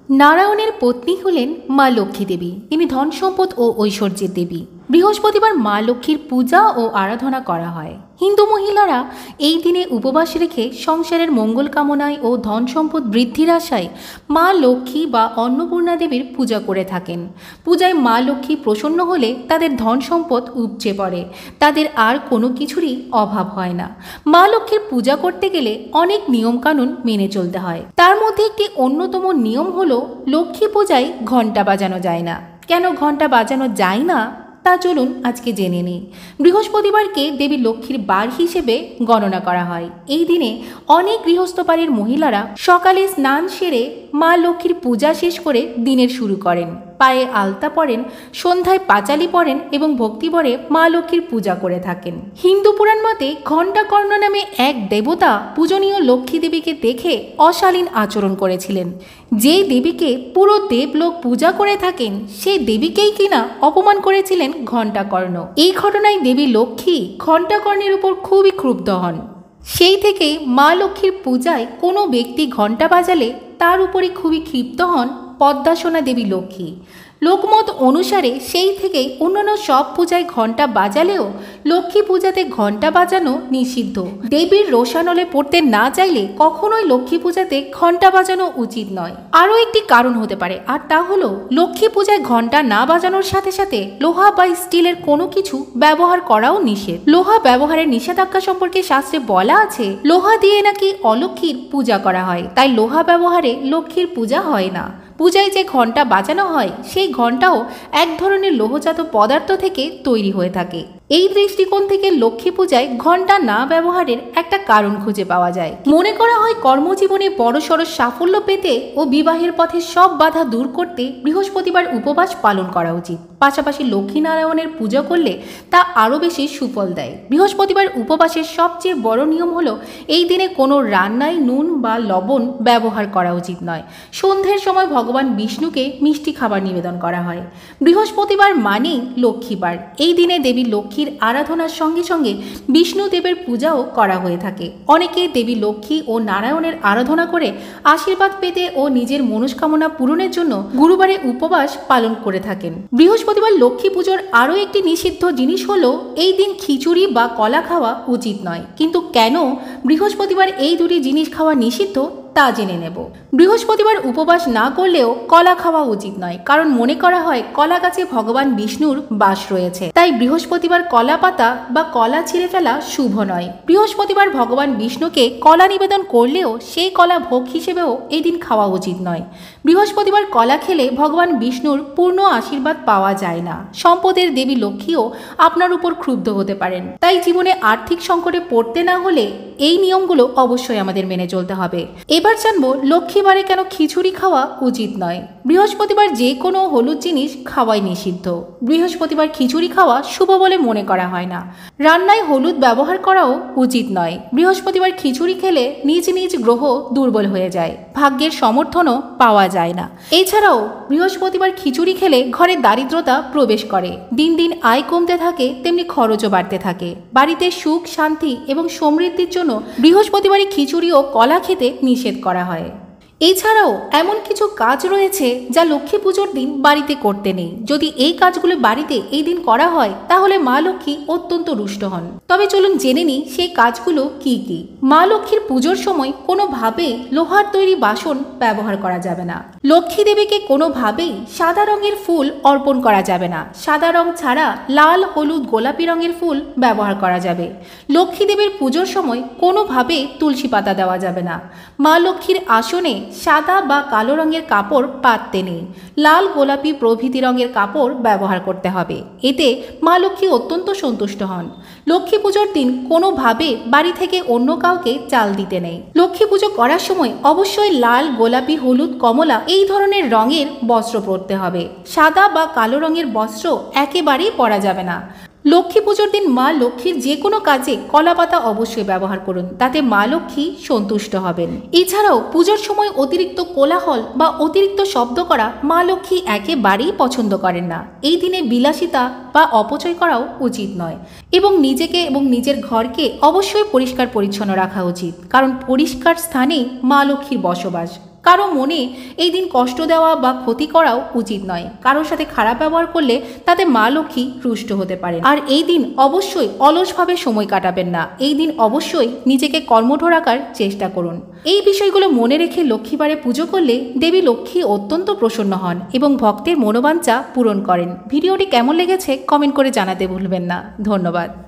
নারায়ণের পত্নী হলেন মা লক্ষ্মী দেবী। তিনি ধন সম্পদ ও ঐশ্বর্যের দেবী। বৃহস্পতিবার মা লক্ষ্মীর পূজা ও আরাধনা করা হয়। হিন্দু মহিলারা এই দিনে উপবাস রেখে সংসারের মঙ্গল কামনায় ও ধন সম্পদ বৃদ্ধির আশায় মা লক্ষ্মী বা অন্নপূর্ণা দেবীর পূজা করে থাকেন। পূজায় মা লক্ষ্মী প্রসন্ন হলে তাদের ধন সম্পদ উপচে পড়ে, তাদের আর কোনো কিছুরই অভাব হয় না। মা লক্ষ্মীর পূজা করতে গেলে অনেক নিয়মকানুন মেনে চলতে হয়। তার মধ্যে একটি অন্যতম নিয়ম হলো লক্ষ্মী পূজায় ঘণ্টা বাজানো যায় না। কেন ঘণ্টা বাজানো যায় না তা চলুন আজকে জেনে নিই। বৃহস্পতিবারকে দেবী লক্ষ্মীর বার হিসেবে গণনা করা হয়। এই দিনে অনেক গৃহস্থ বাড়ির মহিলারা সকালে স্নান সেরে মা লক্ষ্মীর পূজা শেষ করে দিনের শুরু করেন। পায়ে আলতা পরেন, সন্ধ্যায় পাঁচালি পরেন এবং ভক্তিভরে মা লক্ষ্মীর পূজা করে থাকেন। হিন্দু পুরাণ মতে ঘণ্টাকর্ণ নামে এক দেবতা পূজনীয় লক্ষ্মী দেবীকে দেখে অশালীন আচরণ করেছিলেন। যে দেবীকে পুরো দেবলোক পূজা করে থাকেন সেই দেবীকেই কিনা অপমান করেছিলেন ঘণ্টাকর্ণ। এই ঘটনায় দেবী লক্ষ্মী ঘণ্টাকর্ণের উপর খুবই ক্ষুব্ধ হন। সেই থেকে মা লক্ষ্মীর পূজায় কোনো ব্যক্তি ঘণ্টা বাজালে তার উপরে খুবই ক্ষিপ্ত হন পদ্মাসনা দেবী লক্ষ্মী। লোকমত অনুসারে সেই থেকেই অন্যান্য সব পূজায় ঘণ্টা বাজালেও লক্ষ্মী পূজাতে ঘণ্টা বাজানো নিষিদ্ধ। দেবীর রোষানলে পড়তে না চাইলে কখনোই লক্ষ্মী পূজাতে ঘণ্টা বাজানো উচিত নয়। আরও একটি কারণ হতে পারে, আর তা হলো লক্ষ্মী পূজায় ঘণ্টা না বাজানোর সাথে সাথে লোহা বা স্টিলের কোনো কিছু ব্যবহার করাও নিষেধ। লোহা ব্যবহারের নিষেধাজ্ঞা সম্পর্কে শাস্ত্রে বলা আছে, লোহা দিয়ে নাকি অলক্ষ্মীর পূজা করা হয়, তাই লোহা ব্যবহারে লক্ষ্মীর পূজা হয় না। পূজায় যে ঘণ্টা বাজানো হয় সেই ঘণ্টাও এক ধরনের লোহজাত পদার্থ থেকে তৈরি হয়ে থাকে। এই দৃষ্টিকোণ থেকে লক্ষ্মী পূজায় ঘণ্টা না ব্যবহারের একটা কারণ খুঁজে পাওয়া যায়। মনে করা হয় কর্মজীবনে বড়সড় সাফল্য পেতে ও বিবাহের পথে সব বাধা দূর করতে বৃহস্পতিবার উপবাস পালন করা উচিত। পাশাপাশি লক্ষ্মীনারায়ণের পূজা করলে তা আরও বেশি সুফল দেয়। বৃহস্পতিবার উপবাসের সবচেয়ে বড় নিয়ম হলো এই দিনে কোনো রান্নায় নুন বা লবণ ব্যবহার করা উচিত নয়। সন্ধ্যের সময় ভগবান বিষ্ণুকে মিষ্টি খাবার নিবেদন করা হয়। বৃহস্পতিবার মানেই লক্ষ্মীবার। এই দিনে দেবী লক্ষ্মীর আরাধনার সঙ্গে সঙ্গে বিষ্ণুদেবের পূজাও করা হয়ে থাকে। অনেকে দেবী লক্ষ্মী ও নারায়ণের আরাধনা করে আশীর্বাদ পেতে ও নিজের মনস্কামনা পূরণের জন্য গুরুবারে উপবাস পালন করে থাকেন। বৃহস্পতিবার লক্ষ্মী পুজোর আরও একটি নিষিদ্ধ জিনিস হলো এই দিন খিচুড়ি বা কলা খাওয়া উচিত নয়। কিন্তু কেন বৃহস্পতিবার এই দুটি জিনিস খাওয়া নিষিদ্ধ তা জেনে নেব। বৃহস্পতিবার উপবাস না করলেও কলা খাওয়া উচিত নয়, কারণ মনে করা হয় কলা গাছে ভগবান বিষ্ণুর বাস রয়েছে। তাই বৃহস্পতিবার কলা পাতা বা কলা ছিঁড়ে ফেলা শুভ নয়। বৃহস্পতিবার ভগবান বিষ্ণুকে কলা নিবেদন করলেও সেই কলা ভোগ হিসেবেও এই দিন খাওয়া উচিত নয়। বৃহস্পতিবার কলা খেলে ভগবান বিষ্ণুর পূর্ণ আশীর্বাদ পাওয়া যায় না। সম্পদের দেবী লক্ষ্মীও আপনার উপর ক্ষুব্ধ হতে পারেন। তাই জীবনে আর্থিক সংকটে পড়তে না হলে এই নিয়মগুলো অবশ্যই আমাদের মেনে চলতে হবে। এবার জানবো লক্ষ্মীবারে কেন খিচুড়ি খাওয়া উচিত নয়। বৃহস্পতিবার যে কোনো হলুদ জিনিস খাওয়াই নিষিদ্ধ। বৃহস্পতিবার খিচুড়ি খাওয়া শুভ বলে মনে করা হয় না। রান্নায় হলুদ ব্যবহার করাও উচিত নয়। বৃহস্পতিবার খিচুড়ি খেলে নিজ নিজ গ্রহ দুর্বল হয়ে যায়, ভাগ্যের সমর্থনও পাওয়া যায় না। এছাড়াও বৃহস্পতিবার খিচুড়ি খেলে ঘরে দারিদ্রতা প্রবেশ করে। দিন দিন আয় কমতে থাকে, তেমনি খরচও বাড়তে থাকে। বাড়িতে সুখ শান্তি এবং সমৃদ্ধির জন্য বৃহস্পতিবারই খিচুড়ি ও কলা খেতে নিষেধ করা হয়। এছাড়াও এমন কিছু কাজ রয়েছে যা লক্ষ্মী পুজোর দিন বাড়িতে করতে নেই। যদি এই কাজগুলো বাড়িতে এই দিন করা হয় তাহলে মা লক্ষ্মী অত্যন্ত রুষ্ট হন। তবে চলুন জেনে নিই সেই কাজগুলো কি কি। মা লক্ষ্মীর পুজোর সময় কোনোভাবেই লোহার তৈরি বাসন ব্যবহার করা যাবে না। লক্ষ্মী দেবীকে কোনোভাবেই সাদা রঙের ফুল অর্পণ করা যাবে না। সাদা রং ছাড়া লাল, হলুদ, গোলাপি রঙের ফুল ব্যবহার করা যাবে। লক্ষ্মী দেবীর পুজোর সময় কোনোভাবেই তুলসী পাতা দেওয়া যাবে না। মা লক্ষ্মীর আসনে সাদা বা কালো রঙের কাপড় পাততে নেই। লাল, গোলাপি প্রভৃতি রঙের কাপড় ব্যবহার করতে হবে। এতে মা লক্ষ্মী অত্যন্ত সন্তুষ্ট হন। লক্ষ্মী পুজোর দিন কোনোভাবে বাড়ি থেকে অন্য কাউকে চাল দিতে নেই। লক্ষ্মী পুজো করার সময় অবশ্যই লাল, গোলাপি, হলুদ, কমলা এই ধরনের রঙের বস্ত্র পরতে হবে। সাদা বা কালো রঙের বস্ত্র একেবারেই পরা যাবে না। লক্ষ্মী পুজোর দিন মা লক্ষ্মীর যে কোনো কাজে কলা পাতা অবশ্যই ব্যবহার করুন, তাতে মা লক্ষ্মী সন্তুষ্ট হবেন। এছাড়াও পুজোর সময় অতিরিক্ত কোলাহল বা অতিরিক্ত শব্দ করা মা লক্ষ্মী একেবারেই পছন্দ করেন না। এই দিনে বিলাসিতা বা অপচয় করাও উচিত নয় এবং নিজেকে এবং নিজের ঘরকে অবশ্যই পরিষ্কার পরিচ্ছন্ন রাখা উচিত, কারণ পরিষ্কার স্থানেই মা লক্ষ্মীর বসবাস। কারো মনে এই দিন কষ্ট দেওয়া বা ক্ষতি করাও উচিত নয়। কারোর সাথে খারাপ ব্যবহার করলে তাতে মা লক্ষ্মী রুষ্ট হতে পারেন। আর এই দিন অবশ্যই অলসভাবে সময় কাটাবেন না। এই দিন অবশ্যই নিজেকে কর্মঠ রাখার চেষ্টা করুন। এই বিষয়গুলো মনে রেখে লক্ষ্মীবারে পুজো করলে দেবী লক্ষ্মী অত্যন্ত প্রসন্ন হন এবং ভক্তের মনোবাঞ্ছা পূরণ করেন। ভিডিওটি কেমন লেগেছে কমেন্ট করে জানাতে ভুলবেন না। ধন্যবাদ।